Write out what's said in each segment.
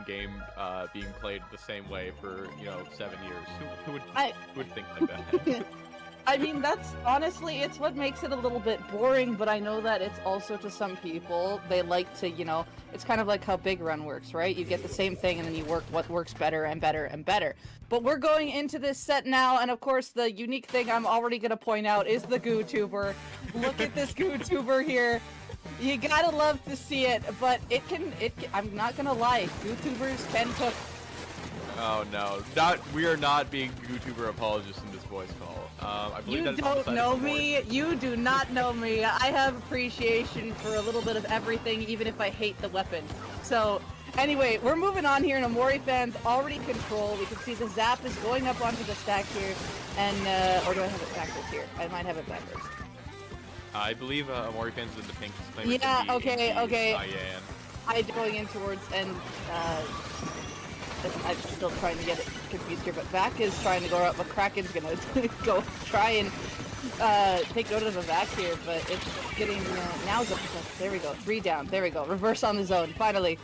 game being played the same way for 7 years. Who would think like that? I mean, that's honestly, it's what makes it a little bit boring, but I know that it's also to some people, they like to, it's kind of like how Big Run works, right? You get the same thing and then you work what works better and better and better. But we're going into this set now, and of course the unique thing I'm already going to point out is the GooTuber. Look at this GooTuber here. You gotta love to see it, but I'm not gonna lie, GooTubers can cook. Oh no, we are not being YouTuber apologists in this voice call. I believe you don't know me. You do not know me. I have appreciation for a little bit of everything, even if I hate the weapon. So, anyway, we're moving on here, and Omori fans already control. We can see the zap is going up onto the stack here, and or do I have it backwards here? I might have it backwards. I believe Omori fans in the pink. Yeah. Okay. Cyan. I'm going in towards and. I'm still trying to get it confused here, but Vac is trying to go up, but Kraken's gonna go try and take note of the Vac here, but it's getting, now's up, there we go, 3 down, there we go, reverse on the zone, finally.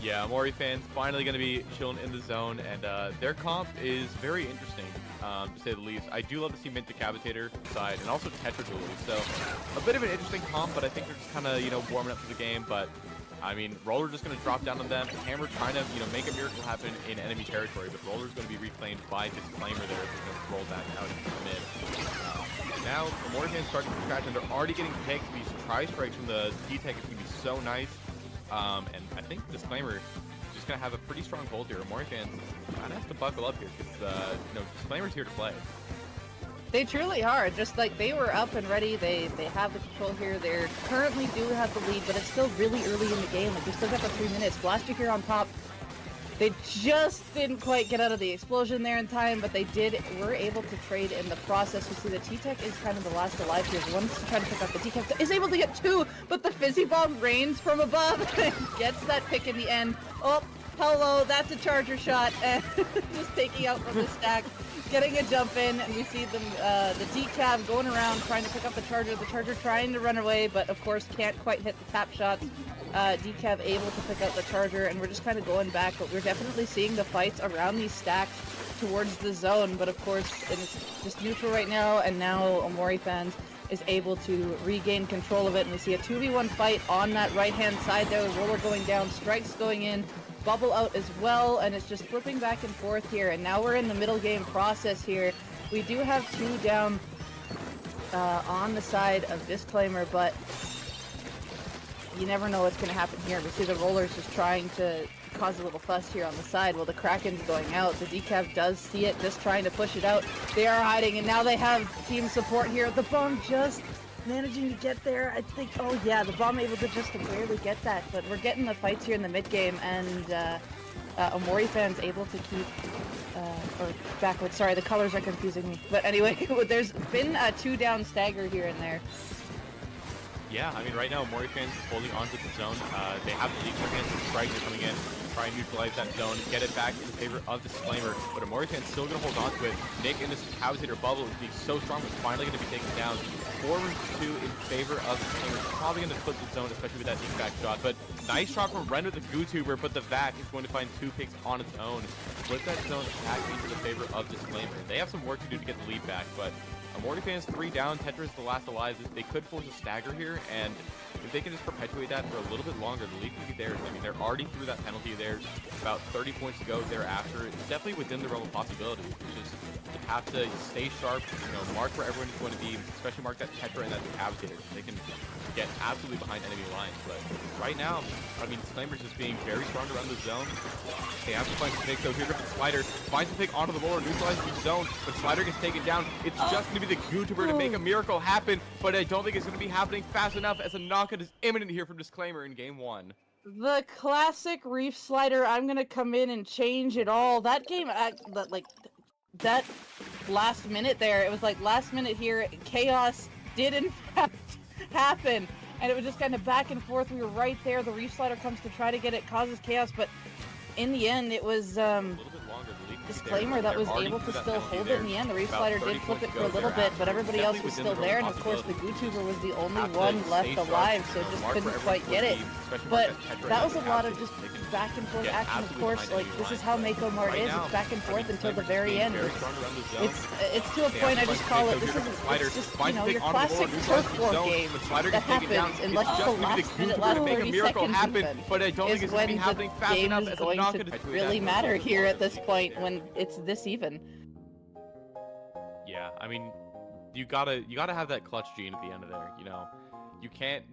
Yeah, Omori fans finally gonna be chilling in the zone, and their comp is very interesting, to say the least. I do love to see Mint Decapitator side, and also Tetra Dually, so a bit of an interesting comp, but I think they're just kind of, warming up to the game, but I mean, Roller just going to drop down on them. Hammer trying to, make a miracle happen in enemy territory, but Roller's going to be reclaimed by Disclaimer there. He's going to roll back out into the mid. Now, Omori fans starting from scratch, and they're already getting picked. These tri-strikes from the D-Tech is going to be so nice. And I think Disclaimer is just going to have a pretty strong hold here. Omori fans kind of have to buckle up here because, Disclaimer's here to play. They truly are. Just like they were up and ready. They have the control here. They currently do have the lead, but it's still really early in the game. Like we still got the 3 minutes. Blaster here on top. They just didn't quite get out of the explosion there in time, but they were able to trade in the process. We see the T-Tech is kind of the last alive here. One's trying to pick up the T-Tech, is able to get 2, but the Fizzy Bomb rains from above and gets that pick in the end. Oh, hello, that's a charger shot, and just taking out from the stack. Getting a jump in, and we see them, the decab going around trying to pick up the charger trying to run away, but of course can't quite hit the tap shots. Decab able to pick up the charger, and we're just kind of going back, but we're definitely seeing the fights around these stacks towards the zone, but of course it's just neutral right now, and now Omori fans is able to regain control of it, and we see a 2v1 fight on that right-hand side there, Roller going down, Strikes going in, Bubble out as well, and it's just flipping back and forth here, and now we're in the middle game process here. We do have 2 down on the side of Disclaimer, but you never know what's going to happen here. We see the Rollers just trying to cause a little fuss here on the side while the Kraken's going out. The Decaf does see it, just trying to push it out. They are hiding, and now they have team support here. The bomb just managing to get there. I think, oh yeah, the bomb able to just barely get that, but we're getting the fights here in the mid game, and Omori fans able to keep, or backwards, sorry, the colors are confusing me. But anyway, there's been a 2 down stagger here and there. Yeah, I mean, right now, Omori fans holding on to the zone. They have the lead in their hands, and Strike is coming in, try and neutralize that zone, get it back in favor of Disclaimer, but Omori fans still going to hold on to it. Nick in this Decapitator bubble is being so strong, but finally going to be taken down. 4-2 in favor of Disclaimer. Probably going to flip the zone, especially with that deep back shot, but nice shot from Ren with the GooTuber, but the Vac is going to find 2 picks on its own. Flip that zone back into the favor of Disclaimer. They have some work to do to get the lead back, but Omori fans 3 down, Tetra is the last alive. They could force a stagger here, and if they can just perpetuate that for a little bit longer, the lead could be theirs. I mean, they're already through that penalty of theirs. About 30 points to go thereafter. It's definitely within the realm of possibility. It's just you have to stay sharp, mark where everyone is going to be, especially mark that Tetra and that Decapitator. They can get absolutely behind enemy lines, but right now, I mean, Disclaimer's just being very strong around the zone. They have to find some pick, so here comes Slider, finds the pick onto the Roller, neutralizes the zone, but Slider gets taken down. It's just going to be the GooTuber to make a miracle happen, but I don't think it's going to be happening fast enough, as a knockout is imminent here from Disclaimer in game 1. The classic Reef Slider, I'm going to come in and change it all. That game, that last minute there, it was like last minute here, chaos did in fact happen, and it was just kind of back and forth. We were right there, the Reef Slider comes to try to get it, causes chaos, but in the end it was a little bit longer, the lead Disclaimer that was able to still hold it in the end. The Reflighter did flip it for a little bit, but everybody else was still there, and of course the YouTuber was the only one left alive, so just couldn't quite get it. But that was a lot of just back and forth action. Of course, like this is how Mako Mart is. It's back and forth until the very end. It's to a point. I just call it. This is it's just your classic turf war game that happens in like the last minute, last 30 seconds even. But I don't think it's going to be happening fast enough. Is going to really matter here at this point when it's this even. Yeah, I mean, you gotta have that clutch gene at the end of there. You can't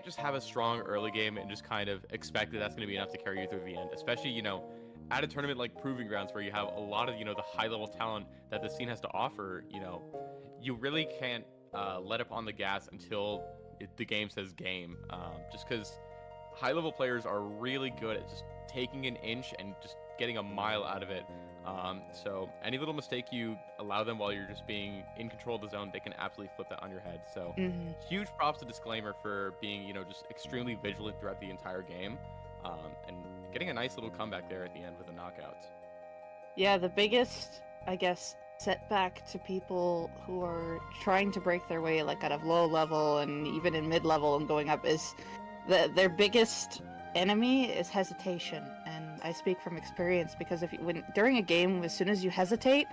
just have a strong early game and just kind of expect that that's going to be enough to carry you through the end. Especially at a tournament like Proving Grounds where you have a lot of the high level talent that the scene has to offer. You really can't let up on the gas until the game says game. Just because high level players are really good at just taking an inch and just getting a mile out of it. So any little mistake you allow them while you're just being in control of the zone, they can absolutely flip that on your head. So huge props to Disclaimer for being, just extremely vigilant throughout the entire game, and getting a nice little comeback there at the end with the knockouts. Yeah, the biggest, I guess, setback to people who are trying to break their way like out of low level and even in mid level and going up is their biggest enemy is hesitation. And I speak from experience because during a game, as soon as you hesitate,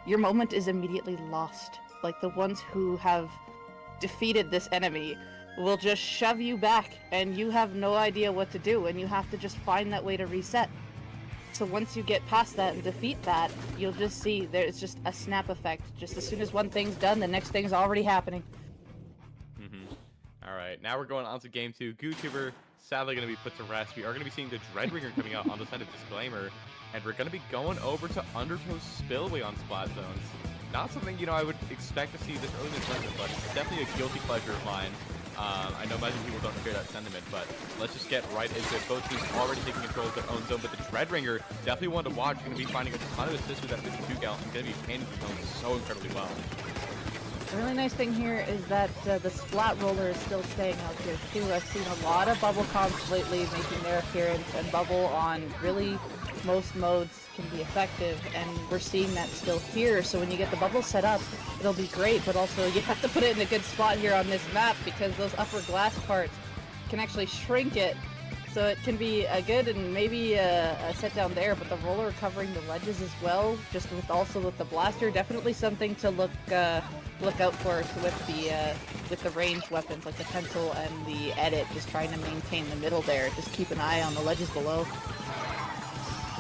your moment is immediately lost. Like the ones who have defeated this enemy will just shove you back and you have no idea what to do and you have to just find that way to reset. So once you get past that and defeat that, you'll just see there's just a snap effect. Just as soon as one thing's done, the next thing's already happening. All right, now we're going on to game 2. YouTuber sadly going to be put to rest. We are going to be seeing the Dreadringer coming out on the side of Disclaimer, and we're going to be going over to Undertow Spillway on Splat Zones. Not something, I would expect to see this early in the tournament, but it's definitely a guilty pleasure of mine. I know many people don't share that sentiment, but let's just get right into it. Both teams already taking control of their own zone, but the Dreadringer definitely one to watch. Going to be finding a ton of assists with that 52 gal and going to be painting the zone so incredibly well. The really nice thing here is that the Splat Roller is still staying out here too. I've seen a lot of bubble comps lately making their appearance, and bubble on really most modes can be effective, and we're seeing that still here. So when you get the bubble set up, it'll be great, but also you have to put it in a good spot here on this map because those upper glass parts can actually shrink it. So it can be a good and maybe a set down there, but the roller covering the ledges as well, just with the blaster, definitely something to look out for with the ranged weapons like the pencil and the edit, just trying to maintain the middle there. Just keep an eye on the ledges below.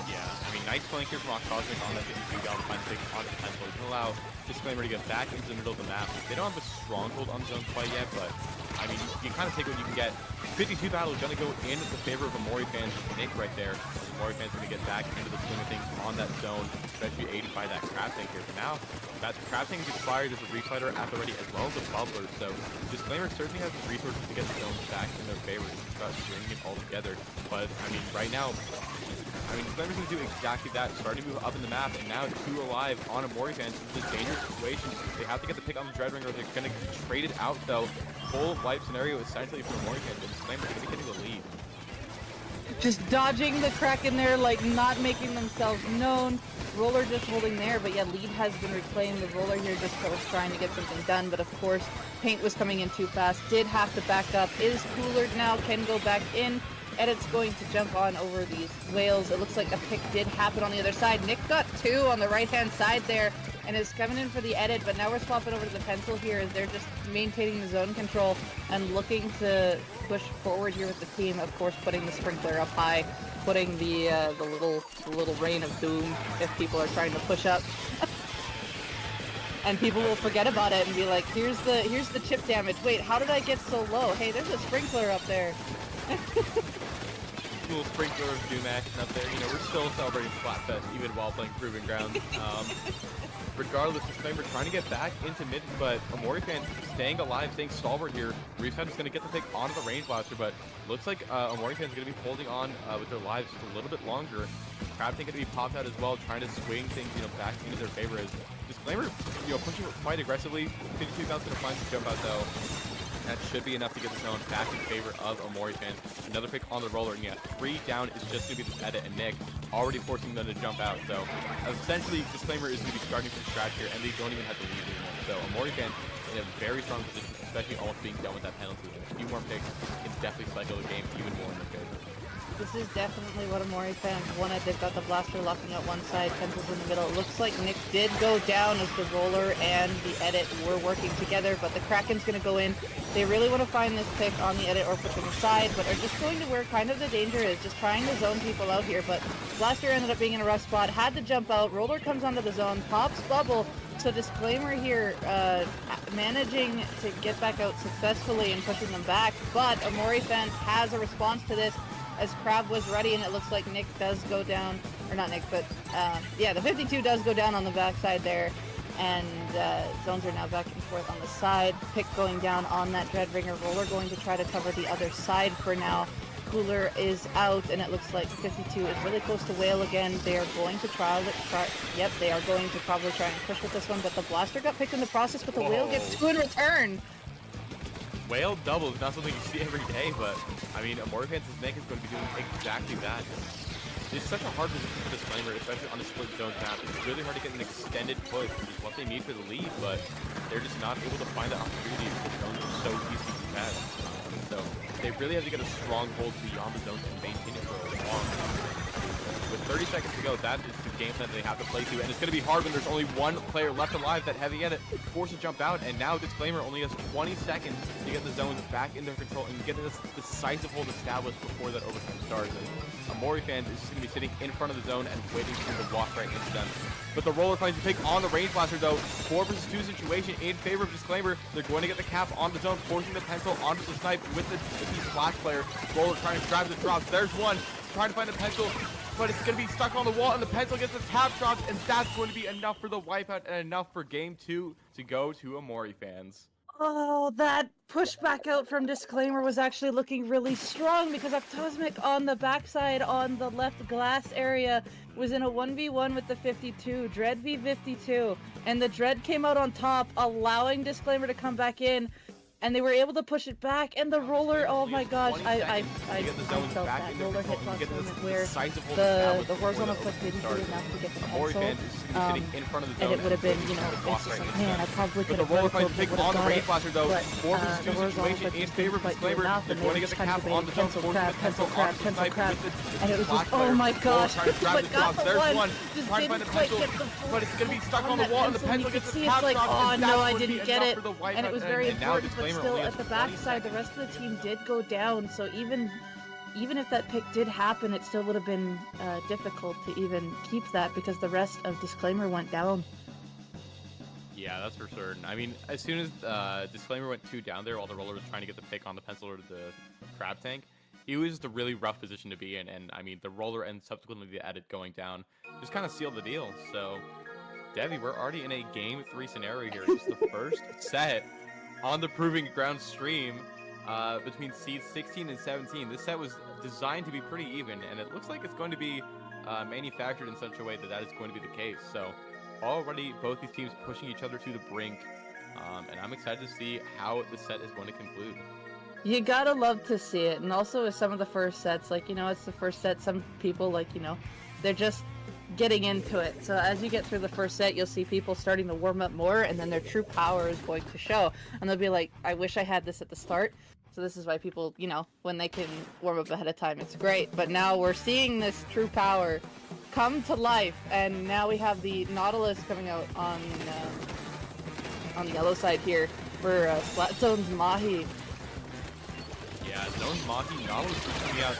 Yeah, I mean, nice flank here from Cosmic on that 52 gal to find the onto the pencil. You can allow Disclaimer to get back into the middle of the map. They don't have a stronghold on zone quite yet, but I mean, you kind of take what you can get. 52 battle is going to go in the favor of Omori fans. Nick right there. Omori fans going to get back into the swing of things on that zone, especially aided by that crab tank here. But now, that crab tank is expired. There's a Reflighter at the ready as well as a bubbler. So, Disclaimer certainly has the resources to get the zone back in their favor and start stringing it all together. But, I mean, right now, Disclaimer's going to do exactly that, starting to move up in the map, and now 2 alive on Omori fans. This is a dangerous situation. They have to get the pick on the Dreadringer, or they're going to trade it out, though. Full wipe scenario essentially for Omori fans, and Disclaimer's going to be getting the lead. Just dodging the crack in there, like not making themselves known. Roller just holding there, but yeah, lead has been reclaimed. The Roller here just was trying to get something done, but of course, Paint was coming in too fast. Did have to back up. Is coolered now, can go back in. Edit's going to jump on over these whales. It looks like a pick did happen on the other side. Nick got 2 on the right-hand side there and is coming in for the edit, but now we're swapping over to the pencil here as they're just maintaining the zone control and looking to push forward here with the team. Of course, putting the sprinkler up high, putting the little rain of doom if people are trying to push up. And people will forget about it and be like, here's the chip damage. Wait, how did I get so low? Hey, there's a sprinkler up there. Cool sprinkler of Doom action up there. We're still celebrating Splatfest even while playing Proving Grounds. Regardless, Disclaimer trying to get back into mid, but Omori fans staying alive, staying stalwart here. Reefhead is going to get the pick onto the range blaster, but looks like Omori fans are going to be holding on with their lives just a little bit longer. Crab Tank going to be popped out as well, trying to swing things back into their favor as Disclaimer pushing quite aggressively. 52 bounce going to find the jump out though. That should be enough to get the zone back in favor of Omori fans. Another pick on the roller, and yeah, 3 down is just going to be the edit, and Nick already forcing them to jump out. So essentially, Disclaimer is going to be starting from scratch here, and they don't even have to leave anymore. So Omori fans in a very strong position, especially almost being done with that penalty. And a few more picks can definitely cycle the game even more in their favor. This is definitely what Omori fans wanted. They've got the blaster locking out one side, pencils in the middle. It looks like Nick did go down as the roller and the edit were working together, but the Kraken's going to go in. They really want to find this pick on the edit or push them aside, but are just going to where kind of the danger is, just trying to zone people out here. But blaster ended up being in a rough spot, had to jump out. Roller comes onto the zone, pops bubble. So Disclaimer here managing to get back out successfully and pushing them back, but Omori fans has a response to this, as Crab was ready, and it looks like Nick does go down, or not Nick, but yeah, the 52 does go down on the backside there, and zones are now back and forth on the side. Pick going down on that Dreadringer. Roller going to try to cover the other side for now. Cooler is out, and it looks like 52 is really close to Whale again. They are going to yep, they are going to probably try and push with this one, but the blaster got picked in the process, but the Whale gets 2 in return. Whale double is not something you see every day, but I mean, Omori fans' Nick is going to be doing exactly that. It's such a hard position for Disclaimer, especially on a split zone map. It's really hard to get an extended push, which is what they need for the lead, but they're just not able to find the opportunity because the zones are so easy to contest. So they really have to get a stronghold beyond the zones to maintain it for a long time. With 30 seconds to go, that is the game plan they have to play to, and it's going to be hard when there's only one player left alive. That heavy edit forced to jump out, and now Disclaimer only has 20 seconds to get the zones back in their control and get this decisive hold established before that overtime starts. And Omori fans is just going to be sitting in front of the zone and waiting for him to walk right into them. But the roller finds the pick on the range blaster, though. 4 versus 2 situation in favor of Disclaimer. They're going to get the cap on the zone, forcing the pencil onto the snipe with the flash player. Roller trying to grab the drops. There's one, trying to find the pencil, but it's going to be stuck on the wall, and the pencil gets the tap dropped, and that's going to be enough for the wipeout and enough for game 2 to go to Omori fans. Oh, that pushback out from Disclaimer was actually looking really strong, because Octosmic on the backside on the left glass area was in a 1v1 with the 52, Dread v 52, and the Dread came out on top, allowing Disclaimer to come back in, and they were able to push it back, and the roller, oh my gosh, I felt that roller hitbox moment where the horizontal flick didn't do enough to get the pencil, and it would have been, you know, it's just like, man, I probably could have vertical, would have got it, but the horizontal flick just didn't quite do enough, and they were just kind of debating pencil crab, and it was just, oh my gosh, but got the one, just didn't quite get the full, but it's going to be stuck on the wall, and the pencil gets the tap like, drop, oh no, I didn't get it, and and it was very important, but still at the backside, the rest of the team did go down, so even if that pick did happen, it still would have been difficult to even keep that, because the rest of Disclaimer went down. Yeah, that's for certain. I mean, as soon as Disclaimer went 2 down there while the roller was trying to get the pick on the pencil or the crab tank, it was just a really rough position to be in, and I mean, the roller and subsequently the edit going down just kind of sealed the deal. So, Debbie, we're already in a game 3 scenario here. It's the first set on the Proving Ground stream between seeds 16 and 17. This set was designed to be pretty even, and it looks like it's going to be manufactured in such a way that that is going to be the case. So already both these teams pushing each other to the brink, and I'm excited to see how the set is going to conclude. You gotta love to see it, and also with some of the first sets, like, you know, it's the first set, some people, like, you know, they're just getting into it. So as you get through the first set, you'll see people starting to warm up more, and then their true power is going to show. And they'll be like, I wish I had this at the start. So this is why people, you know, when they can warm up ahead of time, it's great. But now we're seeing this true power come to life, and now we have the Nautilus coming out on the yellow side here for Splat Zone's Mahi. Yeah, Zone's Mahi, Nautilus is coming out.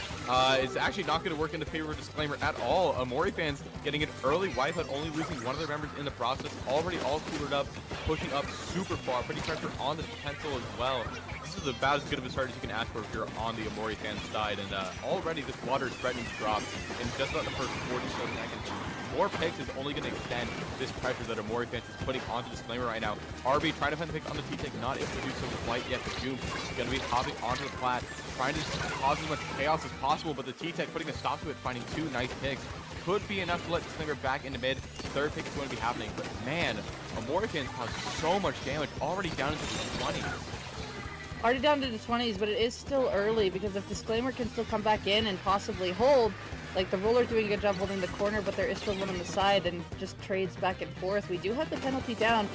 It's actually not going to work in the favor of Disclaimer at all. Omori fans getting an early wipeout, only losing one of their members in the process. Already all coolered up, pushing up super far, putting pressure on the pencil as well. This is about as good of a start as you can ask for if you're on the Omori fan side. And already this water is threatening to drop in just about the first 47 seconds. More picks is only going to extend this pressure that Omori fans is putting onto Disclaimer right now. RB trying to find the pick on the T-Tank, not able to do so quite yet. The Doom is going to be hopping onto the plat, trying to cause as much chaos as possible, but the T-Tech putting a stop to it, finding 2 nice picks. Could be enough to let Disclaimer back into mid. 3rd pick is going to be happening, but man, Omori fans caused so much damage, already down into the 20s. already down to the 20s, but it is still early because if Disclaimer can still come back in and possibly hold, like the Roller's doing a good job holding the corner, but there is still one on the side and just trades back and forth. We do have the penalty down,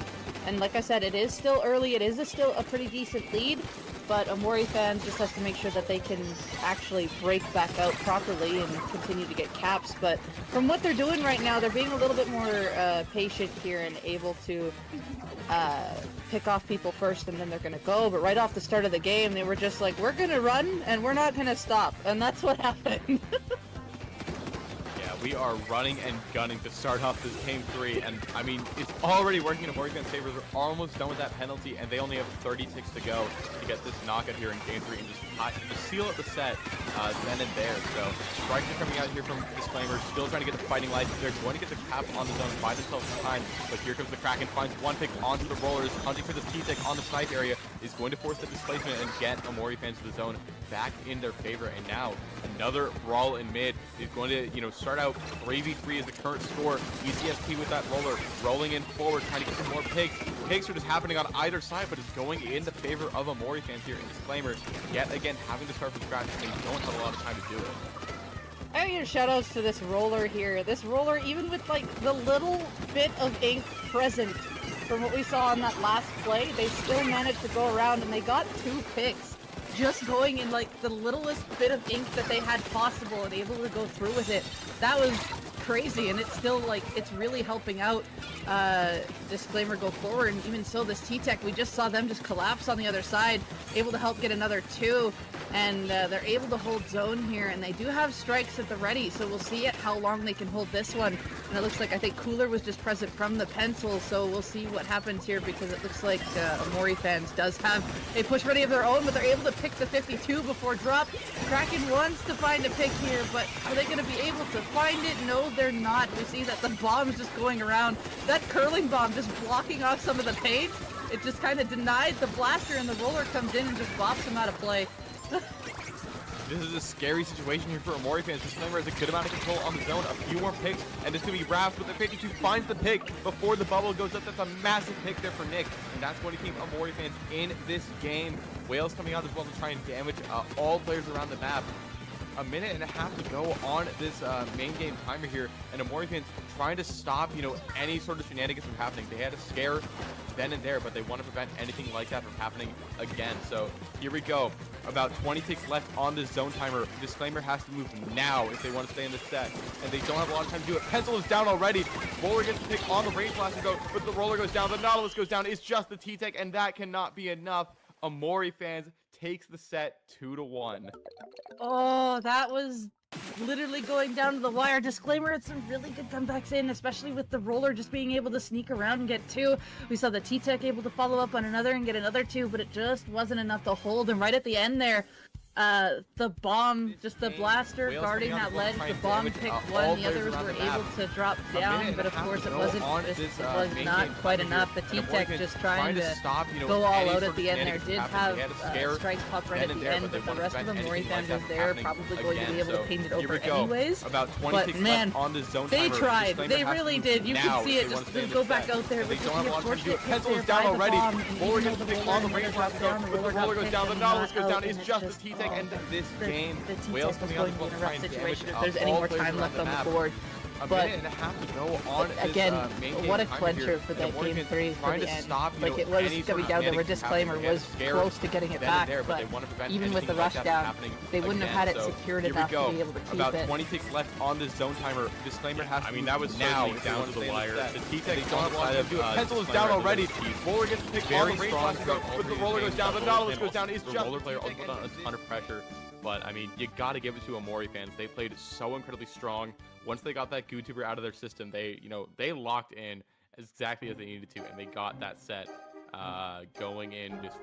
and like I said, it is still early. It is still a pretty decent lead, but Omori fans just has to make sure that they can actually break back out properly and continue to get caps. But from what they're doing right now, they're being a little bit more patient here and able to pick off people first and then they're gonna go. But right off the start of the game, they were just like, we're gonna run and we're not gonna stop, and that's what happened. We are running and gunning to start off this game 3, and I mean, it's already working in Omori fans' favor. They're almost done with that penalty, and they only have 36 to go to get this knockout here in game 3 and just seal up the set then and there. So strikes are coming out here from Disclaimer, still trying to get the fighting life. They're going to get the cap on the zone by themselves this time, but here comes the Kraken, finds one pick onto the Rollers, hunting for the T-Tech on the snipe area, is going to force the displacement and get Omori fans to the zone back in their favor. And now another brawl in mid is going to, start out 3v3 is the current score. ECSP with that Roller rolling in forward, trying to get some more picks. Picks are just happening on either side, but it's going in the favor of Omori fans here in Disclaimer. Yet again, having to start from scratch, they don't have a lot of time to do it. I give shoutouts to this Roller here. This Roller, even with like the little bit of ink present from what we saw on that last play, they still managed to go around and they got 2 picks. Just going in like the littlest bit of ink that they had possible and able to go through with it. That was crazy, and it's still like, it's really helping out Disclaimer go forward. And even so, this T-Tech, we just saw them just collapse on the other side, able to help get another 2, and they're able to hold zone here, and they do have strikes at the ready, so we'll see how long they can hold this one. And it looks like, I think Cooler was just present from the pencil, so we'll see what happens here, because it looks like Omori fans does have a push ready of their own, but they're able to pick the 52 before drop. Kraken wants to find a pick here, but are they going to be able to find it? No, they're not. We see that the bomb is just going around. That curling bomb just blocking off some of the paint. It just kind of denied the blaster, and the Roller comes in and just bops him out of play. This is a scary situation here for Omori fans. Disclaimer has a good amount of control on the zone. A few more picks, and this could be Raps, but the 52 finds the pick before the bubble goes up. That's a massive pick there for Nick, and that's going to keep Omori fans in this game. Whales coming out as well to try and damage all players around the map. A minute and a half to go on this main game timer here, and Omori fans trying to stop, any sort of shenanigans from happening. They had a scare then and there, but they want to prevent anything like that from happening again. So here we go. About 20 ticks left on this zone timer. Disclaimer has to move now if they want to stay in this set, and they don't have a lot of time to do it. Pencil is down already. Roller gets the pick on the range blaster go, but the Roller goes down. The Nautilus goes down. It's just the T-Tech, and that cannot be enough. Omori fans takes the set 2-1. Oh, that was literally going down to the wire. Disclaimer had some really good comebacks in, especially with the Roller just being able to sneak around and get 2. We saw the T-Tech able to follow up on another and get another 2, but it just wasn't enough to hold. And right at the end there, the bomb, just the blaster guarding that ledge, the bomb picked one, the others were able to drop down, but of course it was not quite enough. The T-Tech just trying to go all out at the end there. Did have strikes pop right at the end, but the rest of the Omori fans was there, probably going to be able to paint it over anyways. But man, they tried. They really did. You could see it just go back out there. They don't have a lot of time to do it. Pencil is down already. Roller gets the pick on the range blast go, but the Roller goes down, the Nautilus goes down. It's just the T-Tech. And this game, Whales coming out as well trying to damage if there's any more time left on the board. A minute and a half to go on again, this main game what a timer clincher here. for that game 3 for the end. Stop, like it was coming down there, Disclaimer was close to getting it back, but even with the rush down, they wouldn't have had it secured enough to be able to keep about it. 20 ticks left on this zone timer. Disclaimer has to that was now down to the wire. The T-Tech on the side of Pencil is down already. Roller gets the pick on the range blast go, but the Roller goes down, the Nautilus goes down. It's just the Roller player also put on a ton of pressure. But, I mean, you got to give it to Omori fans. They played so incredibly strong. Once they got that YouTuber out of their system, they locked in exactly as they needed to, and they got that set going in just